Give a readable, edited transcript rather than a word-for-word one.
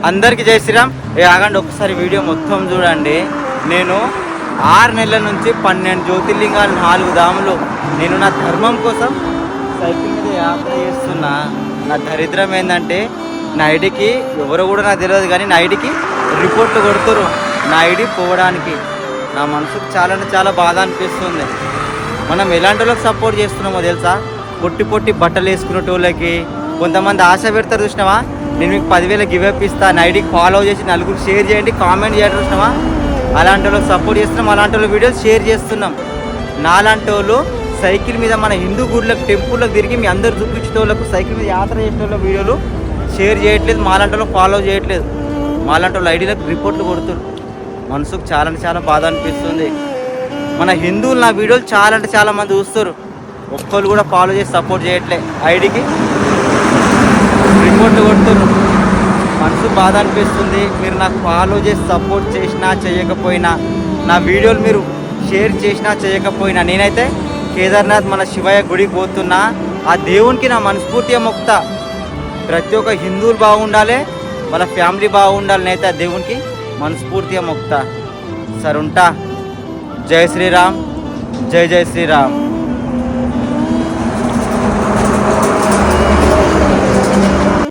అందరికీ జై శ్రీరామ్. ఆగండి ఒకసారి వీడియో మొత్తం చూడండి. నేను 6 నెలల నుంచి 12 జ్యోతిర్లింగాలు 4 ధాములు నేను నా ధర్మం కోసం సైకిల్ మీద యాత్ర చేస్తున్నా. నా దరిద్రం ఏంటంటే నా ఐడికి ఎవరో కూడా నాకు తెలియదు, కానీ నా ఐడికి రిపోర్ట్లు కొడుతురు. నా ఐడి పోవడానికి నా మనసుకు చాలా అంటే చాలా బాధ అనిపిస్తుంది. మనం ఎలాంటి వాళ్ళకి సపోర్ట్ చేస్తున్నామో తెలుసా? పొట్టి పొట్టి బట్టలు వేసుకునేటోళ్ళకి కొంతమంది ఆశ పెడతారు చూసినావా, నేను మీకు 10,000 గివప్ ఇస్తా, నా ఐడికి ఫాలో చేసి నలుగురు షేర్ చేయండి, కామెంట్ చేయండి చూసినావా, అలాంటి వాళ్ళకి సపోర్ట్ చేస్తున్నాం. అలాంటి వాళ్ళ వీడియోలు షేర్ చేస్తున్నాం. నాలాంటి వాళ్ళు సైకిల్ మీద మన హిందూ గుళ్ళకి టెంపుల్లకు తిరిగి మీ అందరు చూపించే వాళ్ళకు సైకిల్ మీద యాత్ర చేసే వాళ్ళ వీడియోలు షేర్ చేయట్లేదు, మాలాంటి వాళ్ళు ఫాలో చేయట్లేదు, మాలాంటి వాళ్ళ ఐడీలకు రిపోర్ట్లు కొడుతున్నారు. మనసుకు చాలా అంటే చాలా బాధ అనిపిస్తుంది. మన హిందువులు నా వీడియోలు చాలా అంటే చాలా మంది చూస్తారు, ఒక్కళ్ళు కూడా ఫాలో చేసి సపోర్ట్ చేయట్లే, ఐడికి రిపోర్ట్లు కొడుతున్నారు. మనసు బాధ అనిపిస్తుంది. మీరు నాకు ఫాలో చేసి సపోర్ట్ చేసినా చేయకపోయినా, నా వీడియోలు మీరు షేర్ చేసినా చేయకపోయినా, నేనైతే కేదార్నాథ్ మన శివయ్య గుడికి పోతున్నా. ఆ దేవునికి నా మనస్ఫూర్తిగా మొక్కుతా, ప్రతి ఒక్క హిందువులు బాగుండాలి, వాళ్ళ ఫ్యామిలీ బాగుండాలి, నేనైతే ఆ దేవునికి మనస్ఫూర్తిగా మొక్కుతా. సరే ఉంటా. జై శ్రీరామ్, జై జై శ్రీరామ్.